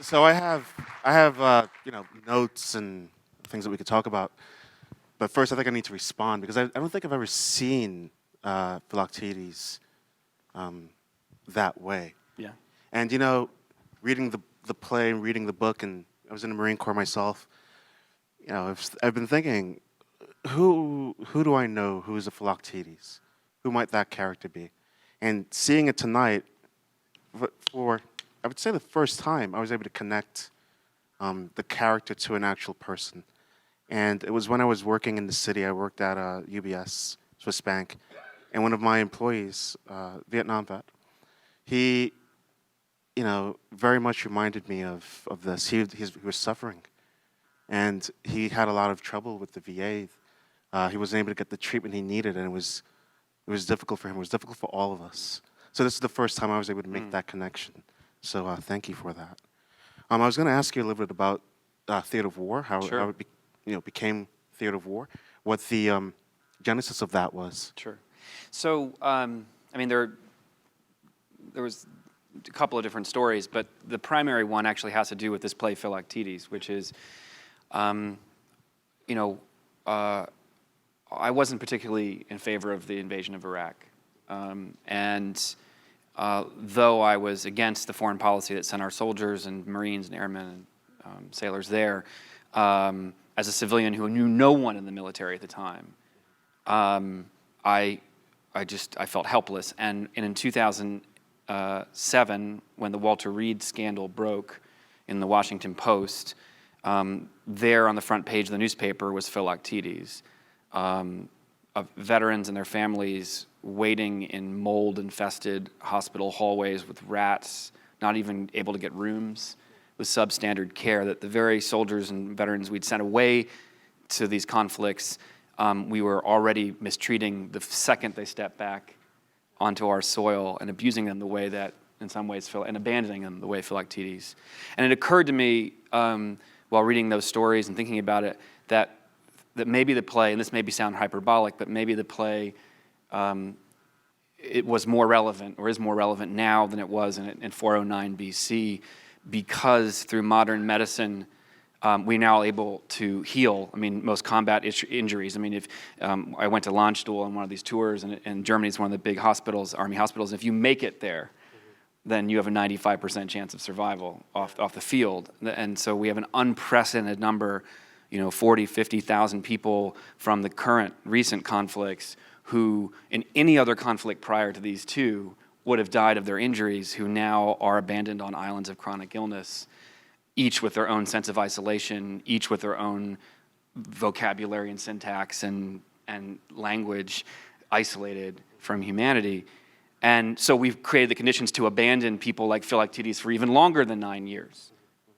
So I have notes and things that we could talk about. But first, I think I need to respond because I don't think I've ever seen Philoctetes that way. Yeah. And reading the play, reading the book, and I was in the Marine Corps myself. I've been thinking, who do I know who's a Philoctetes? Who might that character be? And seeing it tonight, for I would say the first time, I was able to connect the character to an actual person. And it was when I was working in the city. I worked at UBS, Swiss Bank, and one of my employees, Vietnam vet, he, very much reminded me of this. He was suffering, and he had a lot of trouble with the VA. He wasn't able to get the treatment he needed, and it was difficult for him. It was difficult for all of us. So this is the first time I was able to make that connection. So thank you for that. I was going to ask you a little bit about Theater of War, Sure. how it became Theater of War, what the genesis of that was. Sure. So, there was a couple of different stories, but the primary one actually has to do with this play Philoctetes, which is, I wasn't particularly in favor of the invasion of Iraq. Though I was against the foreign policy that sent our soldiers and Marines and airmen and sailors there, as a civilian who knew no one in the military at the time, I felt helpless. And in 2007, when the Walter Reed scandal broke in the Washington Post, there on the front page of the newspaper was Philoctetes, of veterans and their families waiting in mold-infested hospital hallways with rats, not even able to get rooms, with substandard care, that the very soldiers and veterans we'd sent away to these conflicts, we were already mistreating the second they stepped back onto our soil and abusing them the way that, in some ways, and abandoning them the way Philoctetes. And it occurred to me, while reading those stories and thinking about it, that maybe the play, and this maybe sound hyperbolic, but maybe the play, it was more relevant, or is more relevant now than it was in 409 BC, because through modern medicine, we're now able to heal. Most combat injuries. If I went to Landstuhl on one of these tours, and Germany is one of the big hospitals, army hospitals. If you make it there, then you have a 95% chance of survival off the field. And so we have an unprecedented number, 40, 50,000 people from the recent conflicts who, in any other conflict prior to these two, would have died of their injuries, who now are abandoned on islands of chronic illness, each with their own sense of isolation, each with their own vocabulary and syntax and language, isolated from humanity. And so we've created the conditions to abandon people like Philoctetes for even longer than 9 years.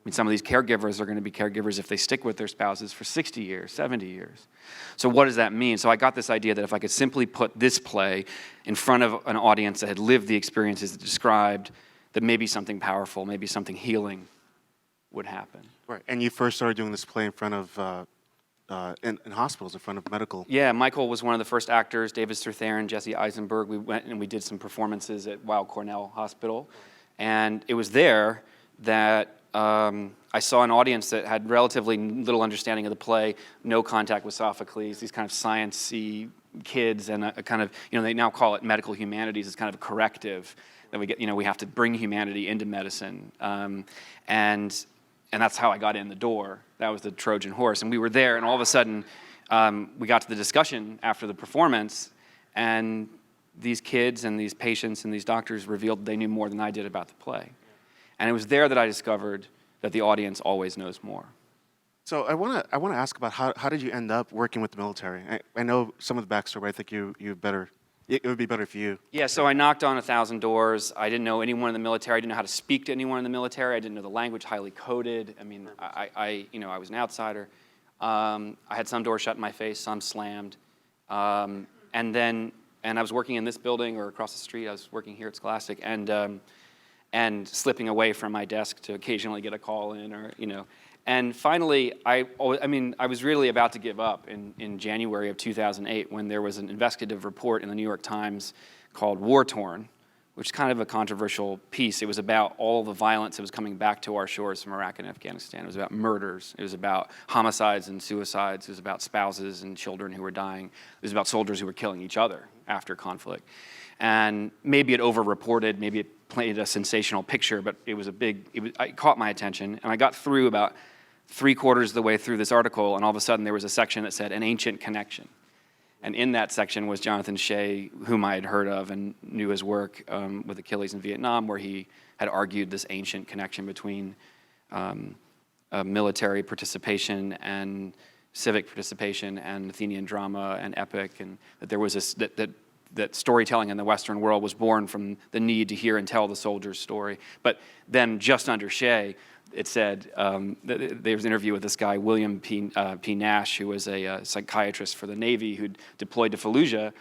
Some of these caregivers are going to be caregivers if they stick with their spouses for 60 years, 70 years. So what does that mean? So I got this idea that if I could simply put this play in front of an audience that had lived the experiences it described, that maybe something powerful, maybe something healing would happen. Right. And you first started doing this play in front of, in hospitals, in front of medical. Yeah, Michael was one of the first actors, David Strathairn, Jesse Eisenberg. We went and we did some performances at Weill Cornell Hospital. And it was there that I saw an audience that had relatively little understanding of the play, no contact with Sophocles, these kind of science-y kids, and a kind of, they now call it medical humanities as kind of a corrective that we get, we have to bring humanity into medicine. And that's how I got in the door. That was the Trojan horse. And we were there, and all of a sudden, we got to the discussion after the performance, and these kids and these patients and these doctors revealed they knew more than I did about the play. And it was there that I discovered that the audience always knows more. So I want to ask about how did you end up working with the military? I know some of the backstory, but I think it would be better for you. Yeah, so I knocked on 1,000 doors. I didn't know anyone in the military. I didn't know how to speak to anyone in the military. I didn't know the language, highly coded. I was an outsider. I had some doors shut in my face, some slammed. And I was working in this building or across the street. I was working here at Scholastic, and slipping away from my desk to occasionally get a call in, And finally, I was really about to give up in January of 2008 when there was an investigative report in the New York Times called War Torn, which is kind of a controversial piece. It was about all the violence that was coming back to our shores from Iraq and Afghanistan. It was about murders. It was about homicides and suicides. It was about spouses and children who were dying. It was about soldiers who were killing each other after conflict. And maybe it over-reported, maybe it played a sensational picture, but it caught my attention. And I got through about 3/4 of the way through this article, and all of a sudden there was a section that said, "An Ancient Connection." And in that section was Jonathan Shea, whom I had heard of and knew his work with Achilles in Vietnam, where he had argued this ancient connection between military participation and civic participation and Athenian drama and epic, and that there was that storytelling in the Western world was born from the need to hear and tell the soldier's story. But then just under Shea, it said, there was an interview with this guy, William P. Nash, who was a psychiatrist for the Navy who'd deployed to Fallujah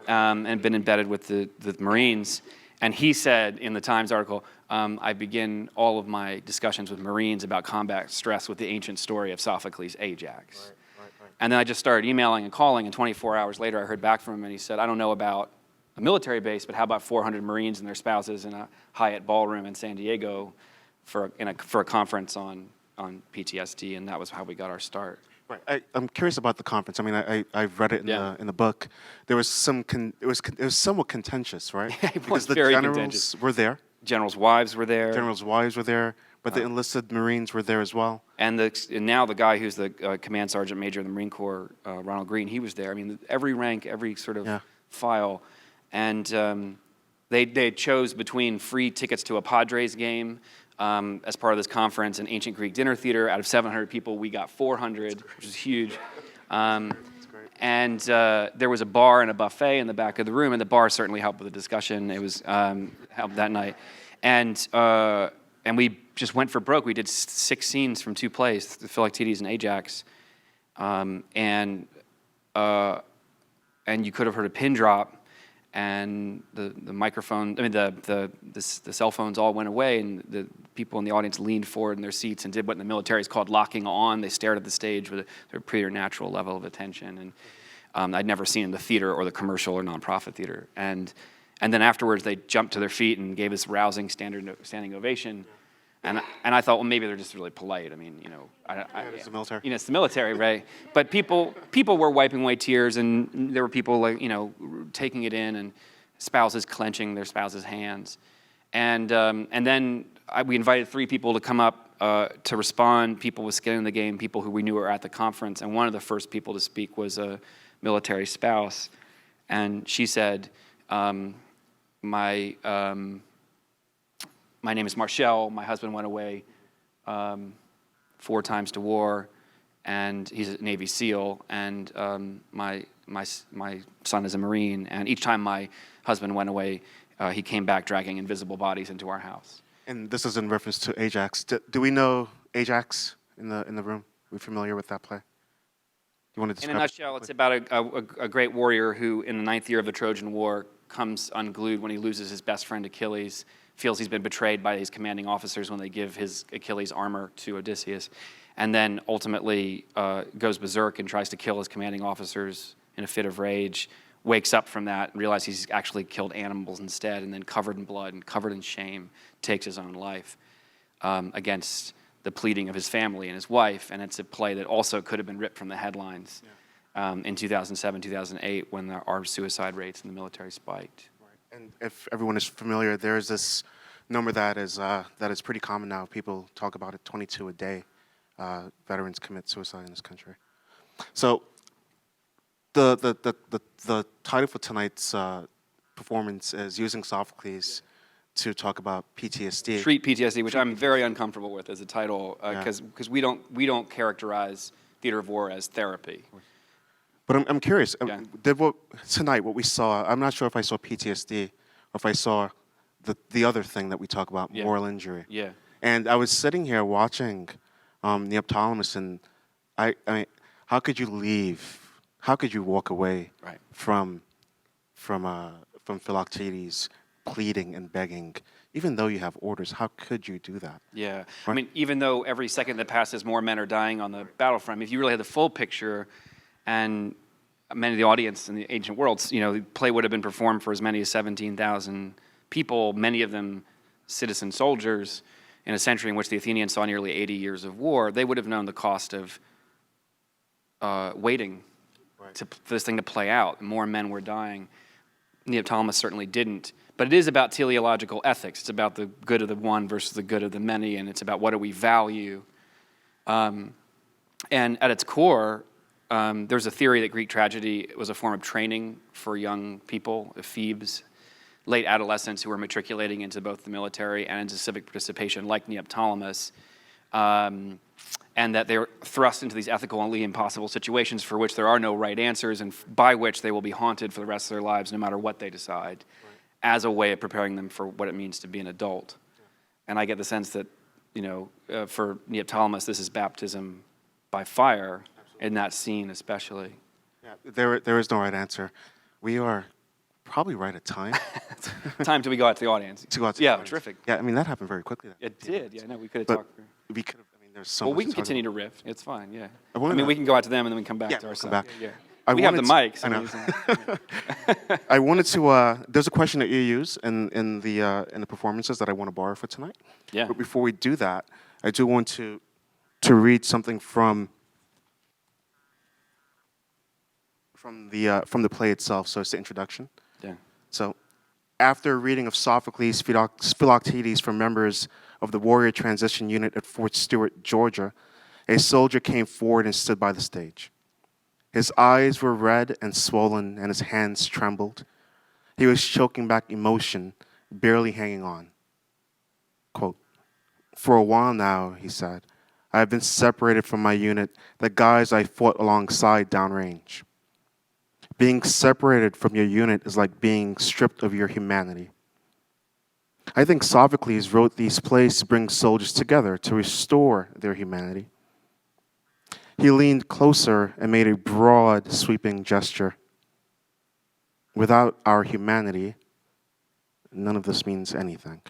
and been embedded with the Marines. And he said in the Times article, I begin all of my discussions with Marines about combat stress with the ancient story of Sophocles' Ajax. Right. And then I just started emailing and calling, and 24 hours later I heard back from him, and he said, I don't know about a military base, but how about 400 Marines and their spouses in a Hyatt ballroom in San Diego for a conference on PTSD, and that was how we got our start. Right. I'm curious about the conference. I mean, I've read it in the book. There was it was somewhat contentious, right? It was very generals contentious. Were there. Generals' wives were there. Generals' wives were there, but the enlisted Marines were there as well. And now the guy who's the command sergeant major in the Marine Corps, Ronald Green, he was there. I mean, every rank, every sort of file, and they chose between free tickets to a Padres game. As part of this conference, an ancient Greek dinner theater. Out of 700 people, we got 400, which is huge. And there was a bar and a buffet in the back of the room, and the bar certainly helped with the discussion. It was helped that night. And we just went for broke. We did 6 scenes from 2 plays, the Philoctetes and Ajax. And you could have heard a pin drop, and the microphone, I mean, the cell phones all went away, and the people in the audience leaned forward in their seats and did what in the military is called locking on. They stared at the stage with a preternatural level of attention, and I'd never seen in the theater or the commercial or nonprofit theater. And then afterwards, they jumped to their feet and gave us rousing standing ovation. And I thought, well, maybe they're just really polite. I mean, It's the military. It's the military, right? But people were wiping away tears, and there were people taking it in, and spouses clenching their spouses' hands, and then we invited 3 people to come up to respond. People with skin in the game, people who we knew were at the conference, and one of the first people to speak was a military spouse, and she said, My name is Marshall. My husband went away 4 times to war, and he's a Navy SEAL. And my son is a Marine. And each time my husband went away, he came back dragging invisible bodies into our house. And this is in reference to Ajax. Do we know Ajax in the room? Are we familiar with that play? You want to describe? In a nutshell, it's about a great warrior who, in the 9th year of the Trojan War, comes unglued when he loses his best friend Achilles. Feels he's been betrayed by his commanding officers when they give his Achilles armor to Odysseus, and then ultimately goes berserk and tries to kill his commanding officers in a fit of rage, wakes up from that and realizes he's actually killed animals instead, and then covered in blood and covered in shame, takes his own life against the pleading of his family and his wife. And it's a play that also could have been ripped from the headlines in 2007, 2008, when our suicide rates in the military spiked. And if everyone is familiar, there is this number that is pretty common now. People talk about it, 22 a day. Veterans commit suicide in this country. So the title for tonight's performance is using Sophocles to talk about PTSD. Treat PTSD, which I'm very uncomfortable with as a title, because we don't characterize theater of war as therapy. But I'm curious. Tonight, what we saw, I'm not sure if I saw PTSD or if I saw the other thing that we talk about, moral injury. Yeah. And I was sitting here watching Neoptolemus, and I mean, how could you leave? How could you walk away from Philoctetes pleading and begging, even though you have orders? How could you do that? Yeah. Right? I mean, even though every second that passes, more men are dying on the battlefront. If you really had the full picture. And many of the audience in the ancient worlds, the play would have been performed for as many as 17,000 people, many of them citizen soldiers, in a century in which the Athenians saw nearly 80 years of war, they would have known the cost of waiting for this thing to play out. More men were dying. Neoptolemus certainly didn't. But it is about teleological ethics. It's about the good of the one versus the good of the many, and it's about what do we value. And at its core, there's a theory that Greek tragedy was a form of training for young people, ephebes, late adolescents who were matriculating into both the military and into civic participation, like Neoptolemus, and that they're thrust into these ethically impossible situations for which there are no right answers, and by which they will be haunted for the rest of their lives, no matter what they decide, as a way of preparing them for what it means to be an adult. And I get the sense that, for Neoptolemus, this is baptism by fire. Absolutely. In that scene especially. Yeah, there is no right answer. We are probably right at time. Time till we go out to the audience. To go out to the audience. Terrific. Yeah, I mean, that happened very quickly. It did, yeah, no, we could have talked. We could have, I mean, there's so well, much we can to talk continue about. to riff. It's fine, yeah. I mean, we can go out to them and then we can come back to we'll ourselves. come back. Yeah. We have the mics. I know. I wanted to. There's a question that you use in the performances that I want to borrow for tonight. Yeah. But before we do that, I do want to read something from the play itself. So it's the introduction. Yeah. So, after a reading of Sophocles, Philoctetes from members of the Warrior Transition Unit at Fort Stewart, Georgia, a soldier came forward and stood by the stage. His eyes were red and swollen, and his hands trembled. He was choking back emotion, barely hanging on. Quote, "For a while now," he said, "I have been separated from my unit, the guys I fought alongside downrange. Being separated from your unit is like being stripped of your humanity. I think Sophocles wrote these plays to bring soldiers together, to restore their humanity." He leaned closer and made a broad, sweeping gesture. "Without our humanity, none of this means anything."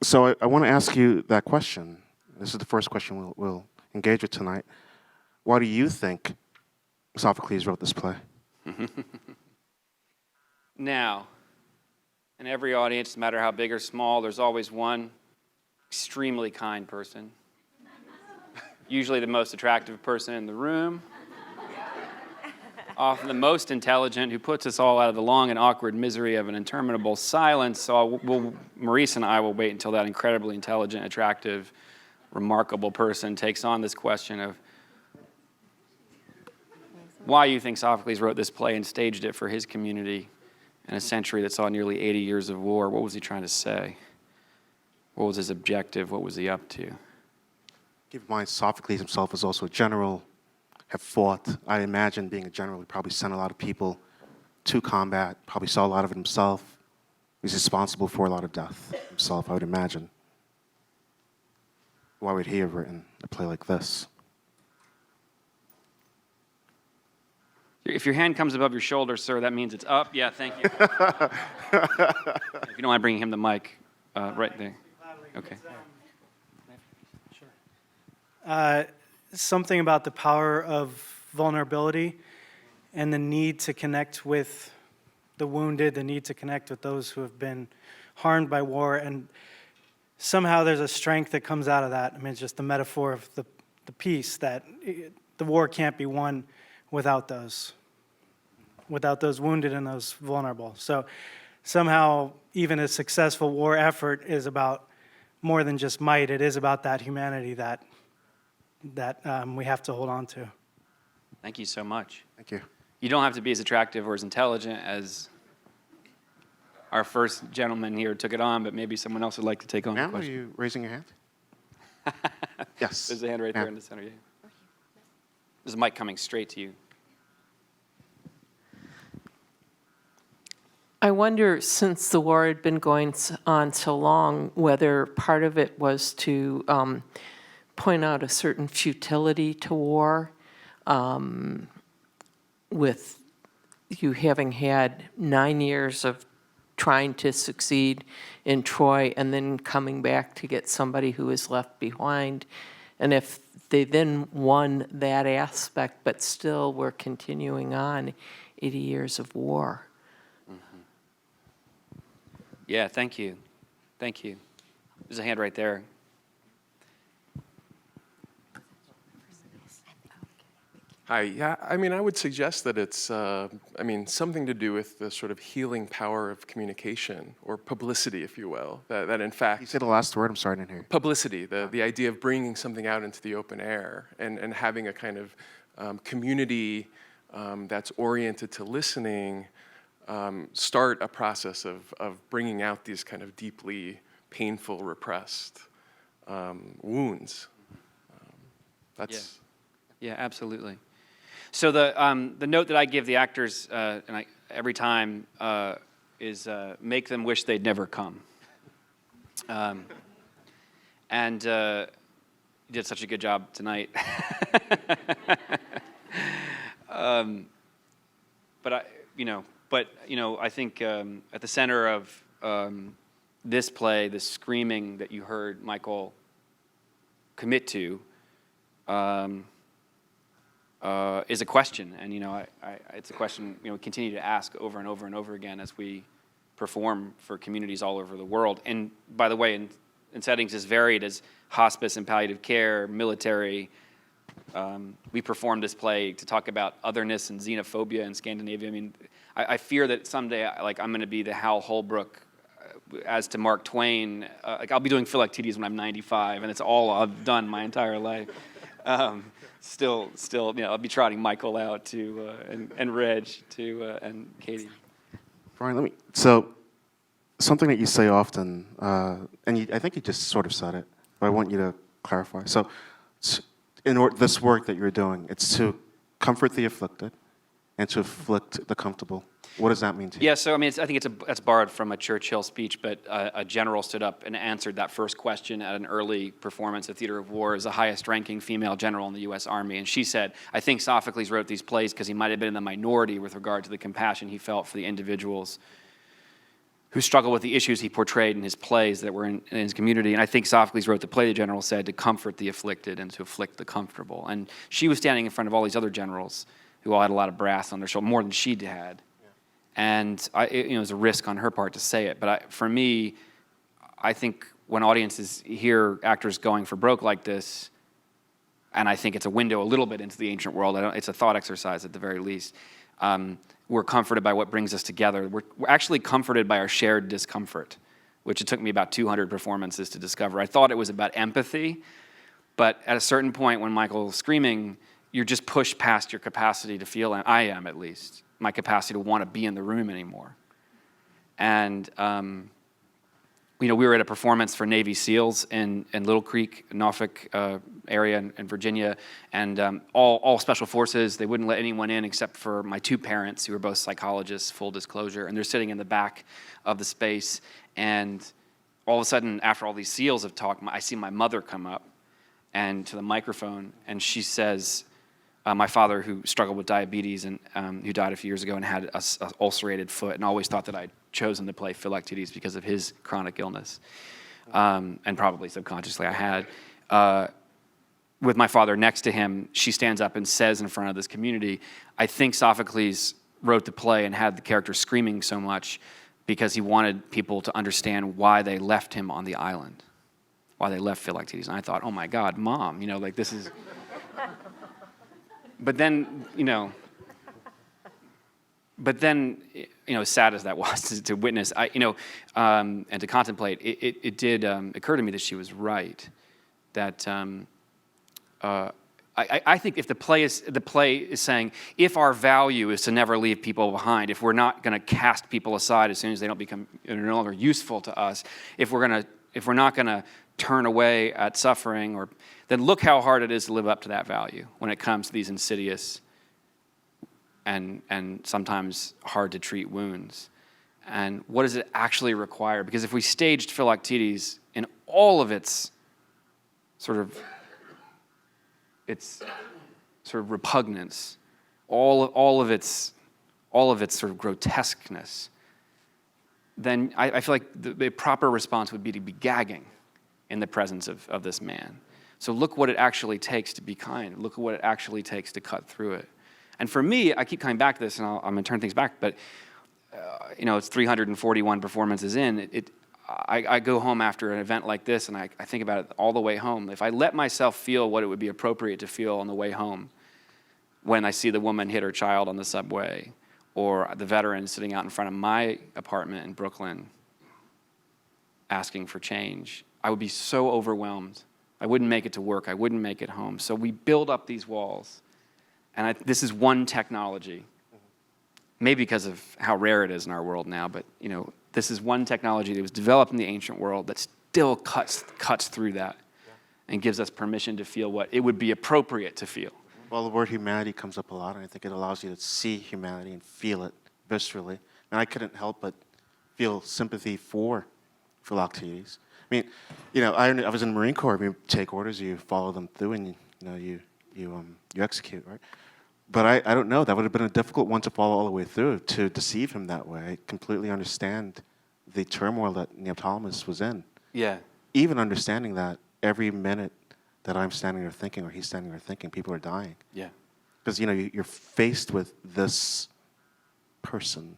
So I want to ask you that question. This is the first question we'll engage with tonight. Why do you think Sophocles wrote this play? Now, in every audience, no matter how big or small, there's always one extremely kind person. Usually the most attractive person in the room. Often the most intelligent, who puts us all out of the long and awkward misery of an interminable silence. So Maurice and I will wait until that incredibly intelligent, attractive, remarkable person takes on this question of why you think Sophocles wrote this play and staged it for his community in a century that saw nearly 80 years of war. What was he trying to say? What was his objective? What was he up to? Keep in mind, Sophocles himself was also a general, have fought. I imagine being a general, he probably sent a lot of people to combat, probably saw a lot of it himself. He's responsible for a lot of death himself, I would imagine. Why would he have written a play like this? If your hand comes above your shoulder, sir, that means it's up. Yeah, thank you. If you don't mind bringing him the mic, right there. Okay. Something about the power of vulnerability and the need to connect with the wounded, the need to connect with those who have been harmed by war, and somehow there's a strength that comes out of that. I mean, it's just the metaphor of the piece that the war can't be won without those wounded and those vulnerable. So somehow even a successful war effort is about more than just might. It is about that humanity that we have to hold on to. Thank you so much. Thank you. You don't have to be as attractive or as intelligent as our first gentleman here took it on, but maybe someone else would like to take on the Ma'am, are question. you raising your hand? Yes. There's a hand right there in the center. Yeah. There's a mic coming straight to you. I wonder, since the war had been going on so long, whether part of it was to point out a certain futility to war, with you having had 9 years of trying to succeed in Troy and then coming back to get somebody who was left behind. And if they then won that aspect, but still were continuing on 80 years of war. Yeah, thank you. Thank you. There's a hand right there. Hi. Yeah, I mean, I would suggest that it's, something to do with the sort of healing power of communication, or publicity, if you will. That in fact, You say the last word. I'm sorry, I didn't hear you. publicity, the idea of bringing something out into the open air and having a kind of community that's oriented to listening, start a process of bringing out these kind of deeply painful, repressed wounds. That's. Yeah, absolutely. So the note that I give the actors every time is make them wish they'd never come. And you did such a good job tonight. But I think at the center of this play, the screaming that you heard Michael commit to, is a question, and it's a question we continue to ask over and over and over again as we perform for communities all over the world. And by the way, in settings as varied as hospice and palliative care, military, we performed this play to talk about otherness and xenophobia in Scandinavia. I mean, I fear that someday, I'm going to be the Hal Holbrook as to Mark Twain. I'll be doing Philoctetes when I'm 95, and it's all I've done my entire life. Still, I'll be trotting Michael out to and Reg to and Katie. Bryan, so something that you say often, I think you just sort of said it, but I want you to clarify. So, this work that you're doing, it's to comfort the afflicted and to afflict the comfortable. What does that mean to you? Yeah, so I think that's borrowed from a Churchill speech, but a general stood up and answered that first question at an early performance at Theater of War as the highest-ranking female general in the U.S. Army, and she said, "I think Sophocles wrote these plays because he might have been in the minority with regard to the compassion he felt for the individuals who struggle with the issues he portrayed in his plays that were in his community. And I think Sophocles wrote the play," the general said, "to comfort the afflicted and to afflict the comfortable." And she was standing in front of all these other generals who all had a lot of brass on their shoulder, more than she had. And it was a risk on her part to say it. But for me, I think when audiences hear actors going for broke like this, and I think it's a window a little bit into the ancient world, it's a thought exercise at the very least, we're comforted by what brings us together. We're actually comforted by our shared discomfort, which it took me about 200 performances to discover. I thought it was about empathy, but at a certain point when Michael's screaming, you're just pushed past your capacity to feel, and I am at least, my capacity to want to be in the room anymore. And we were at a performance for Navy SEALs in Little Creek, Norfolk area in Virginia, and all special forces. They wouldn't let anyone in except for my two parents, who were both psychologists, full disclosure, and they're sitting in the back of the space. And all of a sudden, after all these SEALs have talked, I see my mother come up and to the microphone, and she says, my father, who struggled with diabetes and who died a few years ago and had an ulcerated foot, and always thought that I'd chosen to play Philoctetes because of his chronic illness, and probably subconsciously I had. With my father next to him, she stands up and says in front of this community, "I think Sophocles wrote the play and had the character screaming so much because he wanted people to understand why they left him on the island, why they left Philoctetes." And I thought, oh my God, Mom, this is... But then, as sad as that was to witness, and to contemplate, it did occur to me that she was right. That I think if the play is saying, if our value is to never leave people behind, if we're not going to cast people aside as soon as they're no longer useful to us, if we're not going to turn away at suffering, then look how hard it is to live up to that value when it comes to these insidious and sometimes hard to treat wounds. And what does it actually require? Because if we staged Philoctetes in all of its sort of repugnance, all of its sort of grotesqueness, then I feel like the proper response would be to be gagging in the presence of this man. So look what it actually takes to be kind. Look at what it actually takes to cut through it. And for me, I keep coming back to this, and I'm going to turn things back, but it's 341 performances in. I go home after an event like this, and I think about it all the way home. If I let myself feel what it would be appropriate to feel on the way home, when I see the woman hit her child on the subway, or the veteran sitting out in front of my apartment in Brooklyn asking for change, I would be so overwhelmed. I wouldn't make it to work. I wouldn't make it home. So we build up these walls. And this is one technology, maybe because of how rare it is in our world now, but this is one technology that was developed in the ancient world that still cuts through that and gives us permission to feel what it would be appropriate to feel. Well, the word humanity comes up a lot, and I think it allows you to see humanity and feel it viscerally. And I couldn't help but feel sympathy for Philoctetes. I mean, I was in the Marine Corps. You take orders, you follow them through, and you execute, right? But I don't know. That would have been a difficult one to follow all the way through, to deceive him that way. I completely understand the turmoil that Neoptolemus was in. Yeah. Even understanding that every minute that I'm standing there thinking, or he's standing there thinking, people are dying. Yeah. Because you're faced with this person,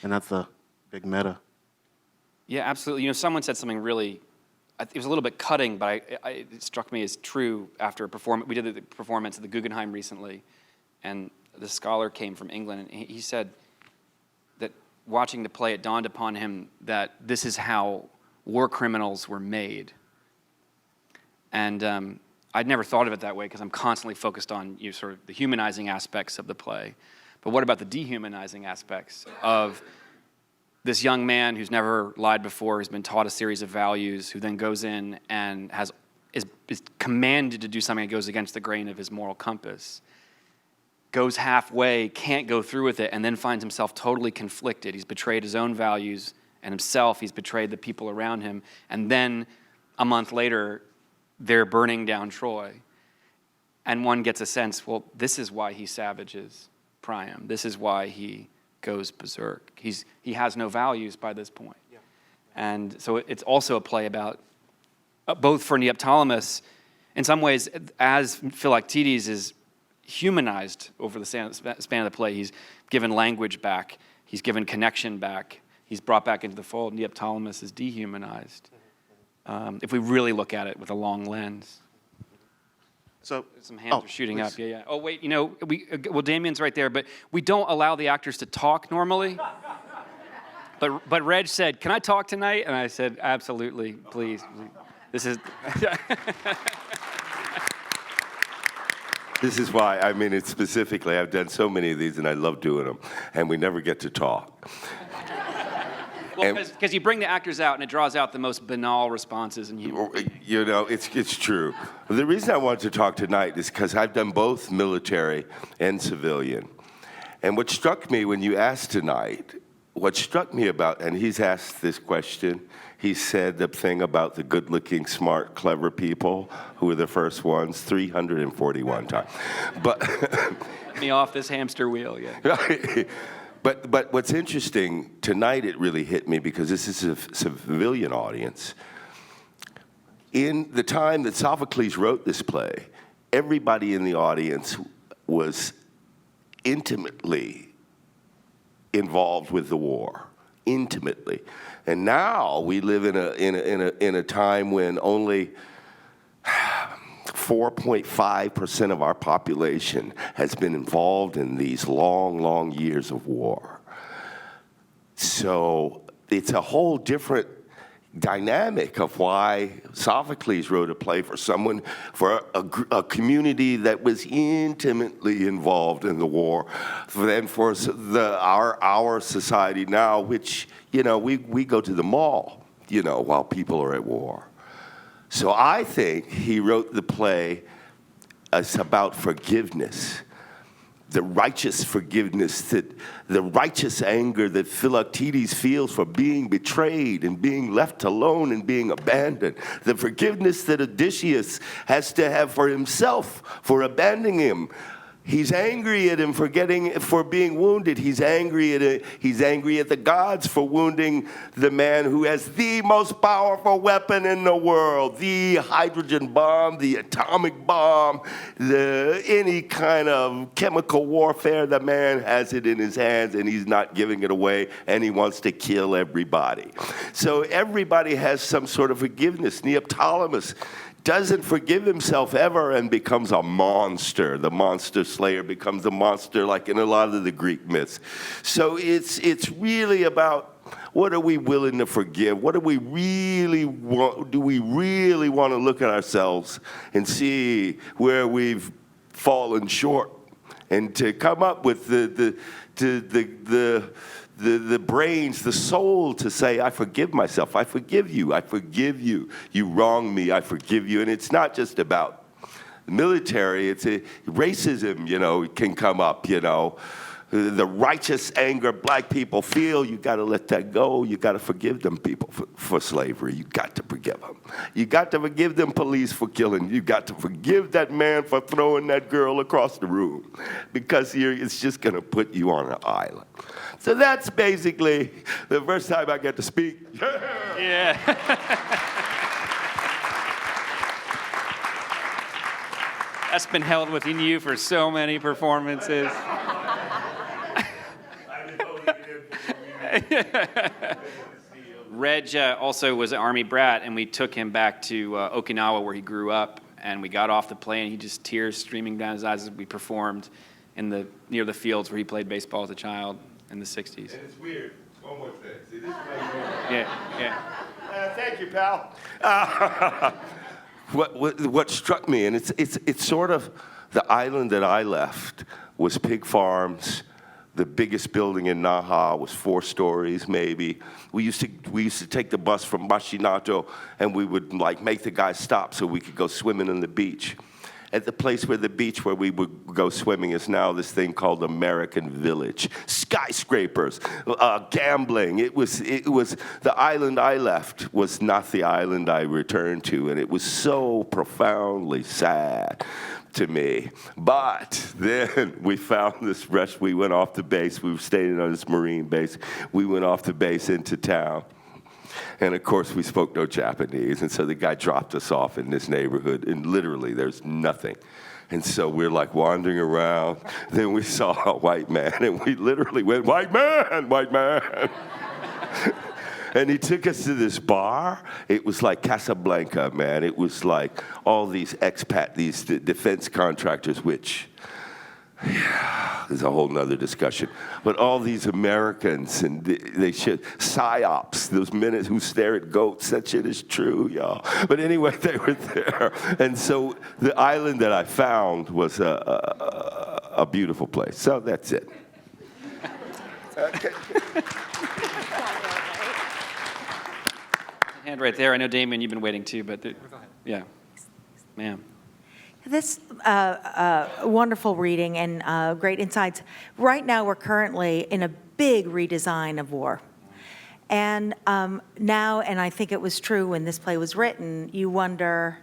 and that's the big meta. Yeah, absolutely. Someone said something really, it was a little bit cutting, but it struck me as true after a performance. We did the performance at the Guggenheim recently, and the scholar came from England, and he said that watching the play, it dawned upon him that this is how war criminals were made. And I'd never thought of it that way because I'm constantly focused on sort of the humanizing aspects of the play. But what about the dehumanizing aspects of this young man who's never lied before, who's been taught a series of values, who then goes in and is commanded to do something that goes against the grain of his moral compass, goes halfway, can't go through with it, and then finds himself totally conflicted. He's betrayed his own values and himself. He's betrayed the people around him. And then a month later, they're burning down Troy. And one gets a sense, well, this is why he savages Priam. This is why he goes berserk. He has no values by this point. Yeah. And so it's also a play about, both for Neoptolemus, in some ways, as Philoctetes is humanized over the span of the play, he's given language back, he's given connection back, he's brought back into the fold. Neoptolemus is dehumanized. If we really look at it with a long lens. So some hands are shooting please. up. Yeah. Oh wait, Damien's right there, but we don't allow the actors to talk normally. But Reg said, "Can I talk tonight?" And I said, "Absolutely, please." This is. This is why, it's specifically, I've done so many of these and I love doing them, and we never get to talk. Well, because you bring the actors out and it draws out the most banal responses in human. It's true. The reason I wanted to talk tonight is because I've done both military and civilian. And what struck me when you asked tonight, and he's asked this question, he said the thing about the good-looking, smart, clever people who were the first ones 341 times. But Get me off this hamster wheel, yeah. But what's interesting, tonight it really hit me because this is a civilian audience. In the time that Sophocles wrote this play, everybody in the audience was intimately involved with the war, intimately. And now we live in a time when only 4.5% of our population has been involved in these long, long years of war. So it's a whole different dynamic of why Sophocles wrote a play for a community that was intimately involved in the war, than for our society now, which we go to the mall, while people are at war. So I think he wrote the play as about forgiveness, the righteous forgiveness, the righteous anger that Philoctetes feels for being betrayed and being left alone and being abandoned, the forgiveness that Odysseus has to have for himself for abandoning him. He's angry at him for being wounded. He's angry at the gods for wounding the man who has the most powerful weapon in the world, the hydrogen bomb, the atomic bomb, any kind of chemical warfare. The man has it in his hands, and he's not giving it away, and he wants to kill everybody. So everybody has some sort of forgiveness. Neoptolemus doesn't forgive himself ever and becomes a monster. The monster slayer becomes a monster like in a lot of the Greek myths. So it's really about what are we willing to forgive? What do we really want? Do we really want to look at ourselves and see where we've fallen short and to come up with the brains, the soul to say, I forgive myself, I forgive you, you wronged me, I forgive you. And it's not just about the military, it's racism, can come up, The righteous anger black people feel, you got to let that go. You got to forgive them people for slavery. You got to forgive them. You got to forgive them police for killing. You got to forgive that man for throwing that girl across the room because it's just going to put you on an island. So that's basically the first time I get to speak. Yeah. That's been held within you for so many performances. Reg also was an Army brat, and we took him back to Okinawa where he grew up, and we got off the plane, and he just tears streaming down his eyes as we performed near the fields where he played baseball as a child in the 60s. And it's weird. One more thing. See, this is Yeah. thank you, pal. What struck me, and it's sort of the island that I left was pig farms. The biggest building in Naha was 4 stories, maybe. We used to take the bus from Mashinato, and we would make the guys stop so we could go swimming on the beach. At the place where we would go swimming is now this thing called American Village. Skyscrapers, gambling. It was the island I left was not the island I returned to, and it was so profoundly sad to me. But then we found this rest. We went off the base. We were staying on this Marine base. We went off the base into town. And of course, we spoke no Japanese. And so the guy dropped us off in this neighborhood. And literally, there's nothing. And so we're wandering around. Then we saw a white man. And we literally went, white man, white man. And he took us to this bar. It was like Casablanca, man. It was like all these these defense contractors, which is a whole nother discussion. But all these Americans, and they should, psyops, those men who stare at goats, that shit is true, y'all. But anyway, they were there. And so the island that I found was a beautiful place. So that's it. Okay. Hand right there. I know, Damien, you've been waiting too, but yeah, ma'am. This wonderful reading and great insights. Right now, we're currently in a big redesign of war. And now, and I think it was true when this play was written, you wonder,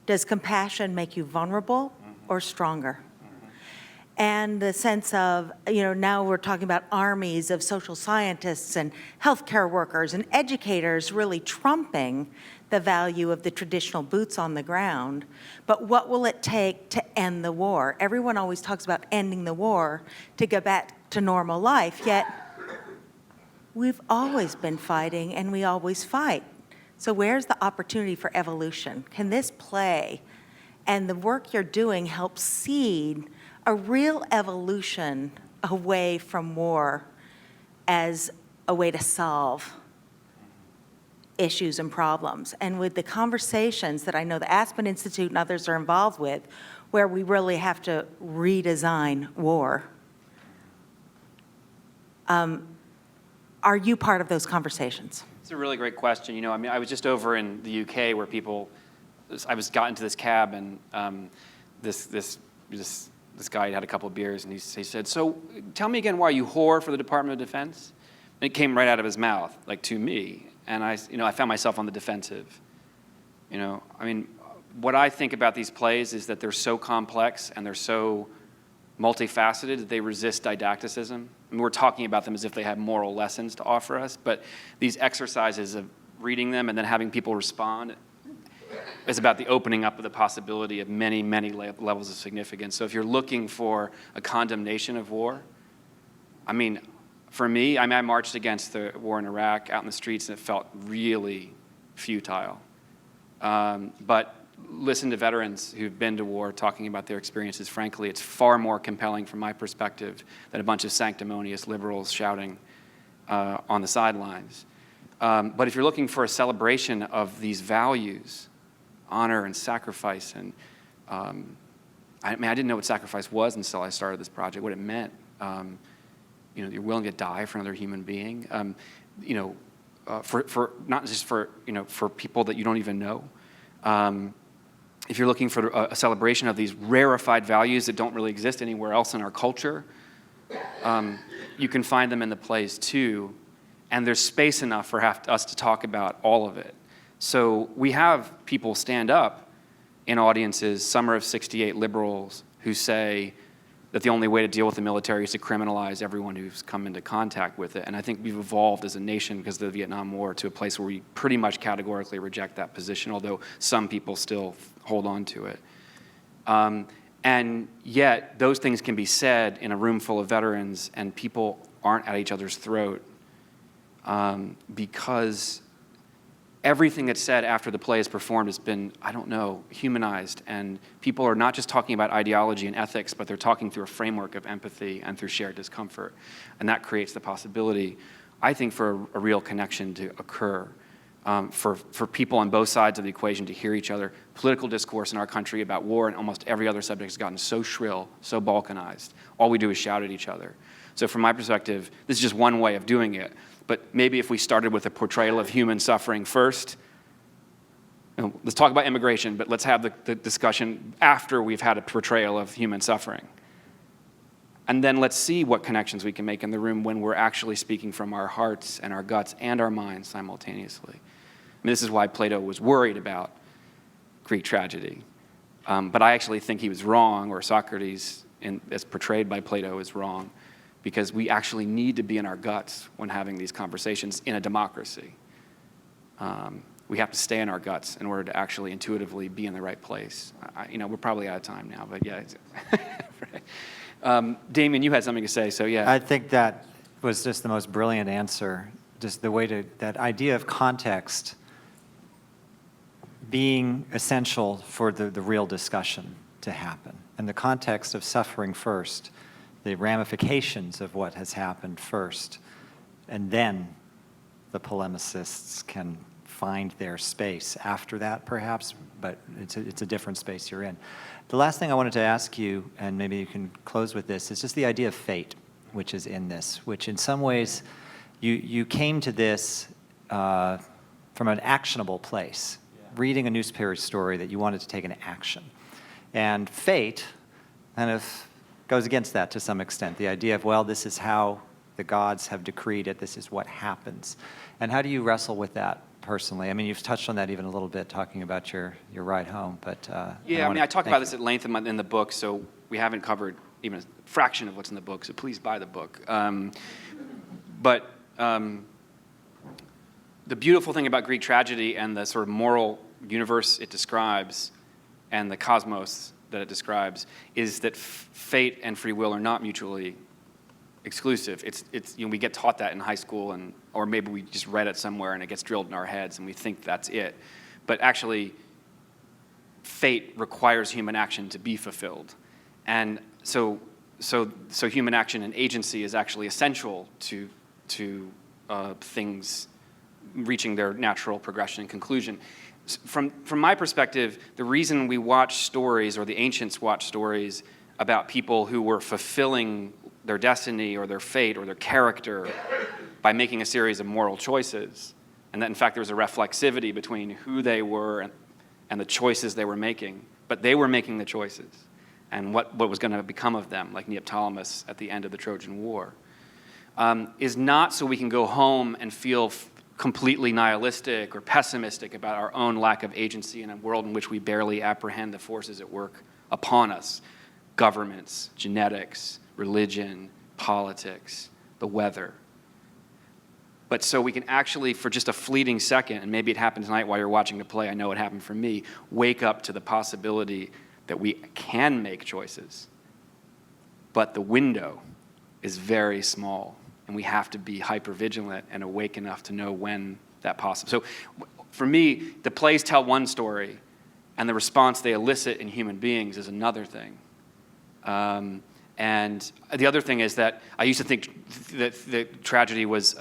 does compassion make you vulnerable or stronger? And the sense of, now we're talking about armies of social scientists and healthcare workers and educators really trumping the value of the traditional boots on the ground. But what will it take to end the war? Everyone always talks about ending the war to get back to normal life, yet we've always been fighting and we always fight. So where's the opportunity for evolution? Can this play and the work you're doing help seed a real evolution away from war as a way to solve issues and problems? And with the conversations that I know the Aspen Institute and others are involved with, where we really have to redesign war, are you part of those conversations? It's a really great question. I was just over in the UK where I got into this cab and this guy had a couple of beers, and he said, so tell me again why you whore for the Department of Defense? And it came right out of his mouth, to me. And I found myself on the defensive. What I think about these plays is that they're so complex and they're so multifaceted, that they resist didacticism. I mean, we're talking about them as if they have moral lessons to offer us, but these exercises of reading them and then having people respond is about the opening up of the possibility of many, many levels of significance. So if you're looking for a condemnation of war, I mean, for me, I marched against the war in Iraq out in the streets, and it felt really futile. But listen to veterans who've been to war talking about their experiences. Frankly, it's far more compelling from my perspective than a bunch of sanctimonious liberals shouting on the sidelines. But if you're looking for a celebration of these values, honor and sacrifice, and I didn't know what sacrifice was until I started this project, what it meant. You're willing to die for another human being. For not just for for people that you don't even know. If you're looking for a celebration of these rarefied values that don't really exist anywhere else in our culture, you can find them in the plays too, and there's space enough for us to talk about all of it. So we have people stand up in audiences, Summer of '68 liberals, who say that the only way to deal with the military is to criminalize everyone who's come into contact with it. And I think we've evolved as a nation because of the Vietnam War to a place where we pretty much categorically reject that position, although some people still hold on to it. And yet, those things can be said in a room full of veterans, and people aren't at each other's throat because everything that's said after the play is performed has been, humanized. And people are not just talking about ideology and ethics, but they're talking through a framework of empathy and through shared discomfort. And that creates the possibility, I think, for a real connection to occur, for people on both sides of the equation to hear each other. Political discourse in our country about war and almost every other subject has gotten so shrill, so balkanized. All we do is shout at each other. So from my perspective, this is just one way of doing it. But maybe if we started with a portrayal of human suffering first, let's talk about immigration, but let's have the discussion after we've had a portrayal of human suffering. And then let's see what connections we can make in the room when we're actually speaking from our hearts and our guts and our minds simultaneously. I mean, this is why Plato was worried about Greek tragedy. But I actually think he was wrong, or Socrates, as portrayed by Plato, is wrong, because we actually need to be in our guts when having these conversations in a democracy. We have to stay in our guts in order to actually intuitively be in the right place. We're probably out of time now, but yeah. Right. Damien, you had something to say, so yeah. I think that was just the most brilliant answer. Just the way that idea of context being essential for the real discussion to happen. And the context of suffering first, the ramifications of what has happened first, and then the polemicists can find their space after that, perhaps, but it's a different space you're in. The last thing I wanted to ask you, and maybe you can close with this, is just the idea of fate, which is in this, which in some ways you came to this from an actionable place, reading a newspaper story that you wanted to take an action. And fate kind of goes against that to some extent, the idea of, well, this is how the gods have decreed it, this is what happens. And how do you wrestle with that personally? I mean, you've touched on that even a little bit, talking about your ride home, but... I talk about this at length in the book, so we haven't covered even a fraction of what's in the book, so please buy the book. But the beautiful thing about Greek tragedy and the sort of moral universe it describes and the cosmos that it describes is that fate and free will are not mutually exclusive. It's we get taught that in high school, or maybe we just read it somewhere and it gets drilled in our heads and we think that's it. But actually, fate requires human action to be fulfilled. And so human action and agency is actually essential to things reaching their natural progression and conclusion. From my perspective, the reason we watch stories, or the ancients watch stories about people who were fulfilling their destiny or their fate or their character by making a series of moral choices, and that in fact there was a reflexivity between who they were and the choices they were making, but they were making the choices, and what was going to become of them, like Neoptolemus at the end of the Trojan War, is not so we can go home and feel completely nihilistic or pessimistic about our own lack of agency in a world in which we barely apprehend the forces at work upon us. governments, genetics, religion, politics, the weather. But so we can actually, for just a fleeting second, and maybe it happened tonight while you're watching the play, I know it happened for me, wake up to the possibility that we can make choices, but the window is very small, and we have to be hyper-vigilant and awake enough to know when that possible. So for me, the plays tell one story, and the response they elicit in human beings is another thing. And the other thing is that I used to think that tragedy was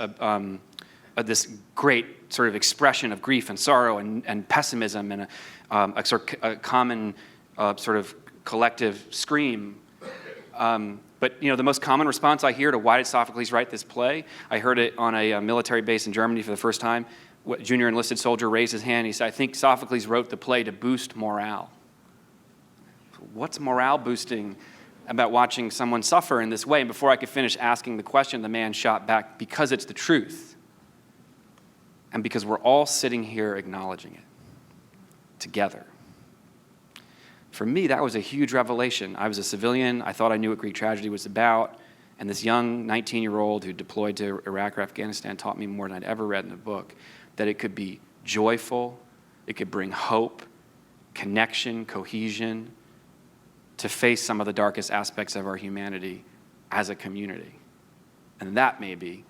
this great sort of expression of grief and sorrow and pessimism and a common sort of collective scream. But the most common response I hear to why did Sophocles write this play, I heard it on a military base in Germany for the first time. A junior enlisted soldier raised his hand. He said, "I think Sophocles wrote the play to boost morale." What's morale boosting about watching someone suffer in this way? And before I could finish asking the question, the man shot back, "Because it's the truth. And because we're all sitting here acknowledging it together." For me, that was a huge revelation. I was a civilian. I thought I knew what Greek tragedy was about. And this young 19-year-old who deployed to Iraq or Afghanistan taught me more than I'd ever read in a book, that it could be joyful, it could bring hope, connection, cohesion, to face some of the darkest aspects of our humanity as a community. And that may be,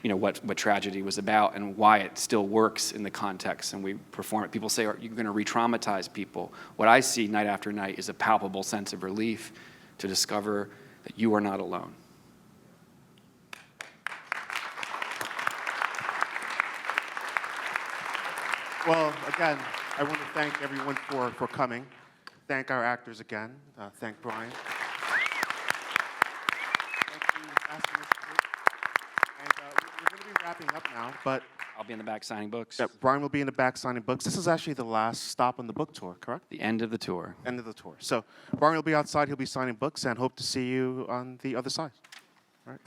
what tragedy was about and why it still works in the context and we perform it. People say, "Are you going to re-traumatize people?" What I see night after night is a palpable sense of relief to discover that you are not alone. Well, again, I want to thank everyone for coming. Thank our actors again. Thank Bryan. Thank you, Aspen Institute. And we're going to be wrapping up now, but I'll be in the back signing books. Bryan will be in the back signing books. This is actually the last stop on the book tour, correct? The end of the tour. End of the tour. So Bryan will be outside. He'll be signing books, and hope to see you on the other side. All right.